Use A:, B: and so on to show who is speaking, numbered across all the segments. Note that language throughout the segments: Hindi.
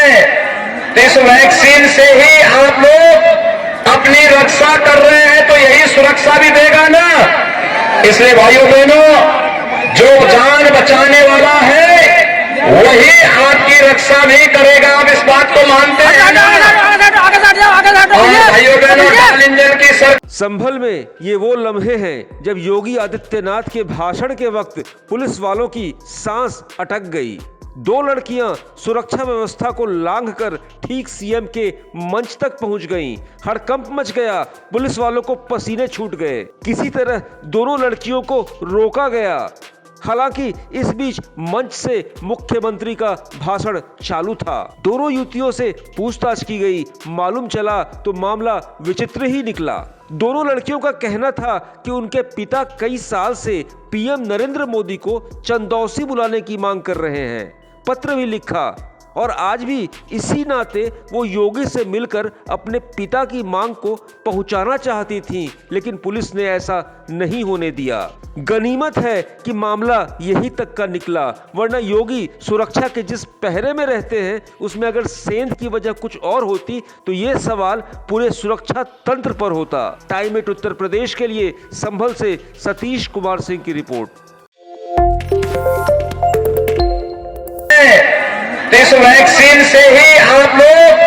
A: तो इस वैक्सीन से ही आप लोग अपनी रक्षा कर रहे हैं, तो यही सुरक्षा भी देगा ना। इसलिए भाइयों बहनों, जो जान बचाने वाला है वही आपकी रक्षा भी करेगा। आप इस बात को मानते हैं ना? भाइयों बहनों, डाल इंजन की
B: संभल में ये वो लम्हे हैं जब योगी आदित्यनाथ के भाषण के वक्त पुलिस वालों की सांस अटक गई। दो लड़कियां सुरक्षा व्यवस्था को लांघकर ठीक सीएम के मंच तक पहुंच गईं। हड़कंप मच गया, पुलिस वालों को पसीने छूट गए। किसी तरह दोनों लड़कियों को रोका गया। हालांकि इस बीच मंच से मुख्यमंत्री का भाषण चालू था। दोनों युवतियों से पूछताछ की गई। मालूम चला तो मामला विचित्र ही निकला। दोनों लड़कियों का कहना था कि उनके पिता कई साल से पीएम नरेंद्र मोदी को चंदौसी बुलाने की मांग कर रहे हैं। पत्र भी लिखा और आज भी इसी नाते वो योगी से मिलकर अपने पिता की मांग को पहुंचाना चाहती थी, लेकिन पुलिस ने ऐसा नहीं होने दिया। गनीमत है कि मामला यही तक का निकला, वरना योगी सुरक्षा के जिस पहरे में रहते हैं उसमें अगर सेंध की वजह कुछ और होती तो ये सवाल पूरे सुरक्षा तंत्र पर होता। टाइम 8 उत्तर प्रदेश के लिए संभल से सतीश कुमार सिंह की रिपोर्ट।
A: इस वैक्सीन से ही आप लोग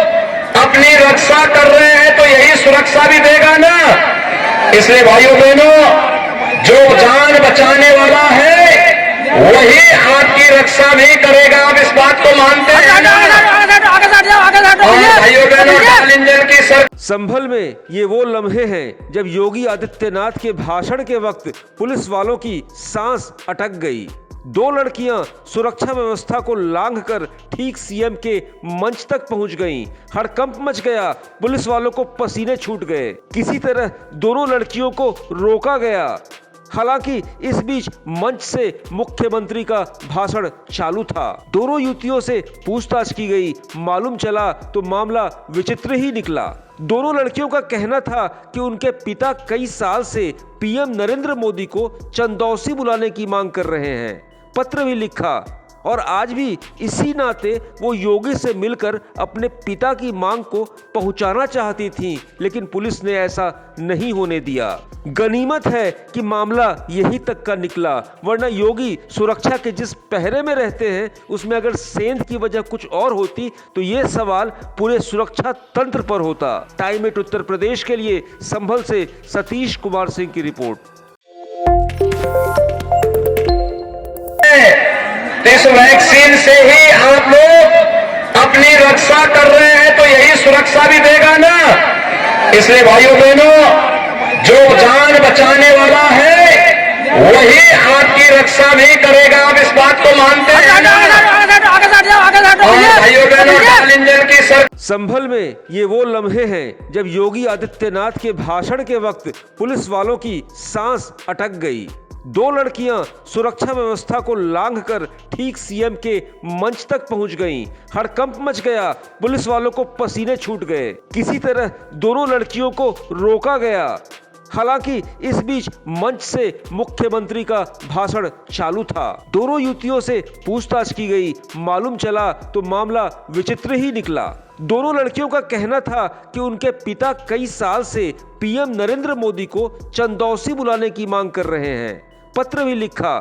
A: अपनी रक्षा कर रहे हैं, तो यही सुरक्षा भी देगा ना। इसलिए भाइयों बहनों, जो जान बचाने वाला है वही आपकी रक्षा भी करेगा। आप इस बात को मानते हैं ना? भाइयों बहनों, डाल इंजन की
B: संभल में ये वो लम्हे हैं जब योगी आदित्यनाथ के भाषण के वक्त पुलिस वालों की सांस अटक गई। दो लड़कियां सुरक्षा व्यवस्था को लांघकर ठीक सीएम के मंच तक पहुंच गईं। हड़कंप मच गया, पुलिस वालों को पसीने छूट गए। किसी तरह दोनों लड़कियों को रोका गया। हालांकि इस बीच मंच से मुख्यमंत्री का भाषण चालू था। दोनों युवतियों से पूछताछ की गई। मालूम चला तो मामला विचित्र ही निकला। दोनों लड़कियों का कहना था कि उनके पिता कई साल से पीएम नरेंद्र मोदी को चंदौसी बुलाने की मांग कर रहे हैं। पत्र भी लिखा और आज भी इसी नाते वो योगी से मिलकर अपने पिता की मांग को पहुंचाना चाहती थी, लेकिन पुलिस ने ऐसा नहीं होने दिया। गनीमत है कि मामला यही तक का निकला, वरना योगी सुरक्षा के जिस पहरे में रहते हैं उसमें अगर सेंध की वजह कुछ और होती तो ये सवाल पूरे सुरक्षा तंत्र पर होता। टाइम 8 उत्तर प्रदेश के लिए संभल से सतीश कुमार सिंह की रिपोर्ट।
A: इस वैक्सीन से ही आप लोग अपनी रक्षा कर रहे हैं, तो यही सुरक्षा भी देगा ना। इसलिए भाइयों बहनों, जो जान बचाने वाला है वही आपकी रक्षा भी करेगा। आप इस बात को मानते हैं ना? भाइयों बहनों, डाल इंजन की
B: संभल में ये वो लम्हे हैं जब योगी आदित्यनाथ के भाषण के वक्त पुलिस वालों की सांस अटक गई। दो लड़कियां सुरक्षा व्यवस्था को लांघकर ठीक सीएम के मंच तक पहुंच गईं। हड़कंप मच गया, पुलिस वालों को पसीने छूट गए। किसी तरह दोनों लड़कियों को रोका गया। हालांकि इस बीच मंच से मुख्यमंत्री का भाषण चालू था। दोनों युवतियों से पूछताछ की गई। मालूम चला तो मामला विचित्र ही निकला। दोनों लड़कियों का कहना था कि उनके पिता कई साल से पीएम नरेंद्र मोदी को चंदौसी बुलाने की मांग कर रहे हैं। पत्र भी लिखा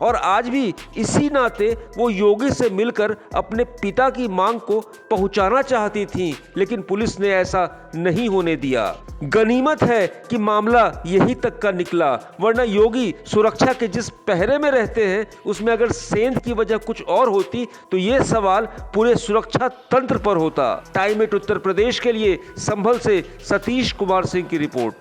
B: और आज भी इसी नाते वो योगी से मिलकर अपने पिता की मांग को पहुंचाना चाहती थी, लेकिन पुलिस ने ऐसा नहीं होने दिया। गनीमत है कि मामला यही तक का निकला, वरना योगी सुरक्षा के जिस पहरे में रहते हैं उसमें अगर सेंध की वजह कुछ और होती तो ये सवाल पूरे सुरक्षा तंत्र पर होता। टाइम 8 उत्तर प्रदेश के लिए संभल से सतीश कुमार सिंह की रिपोर्ट।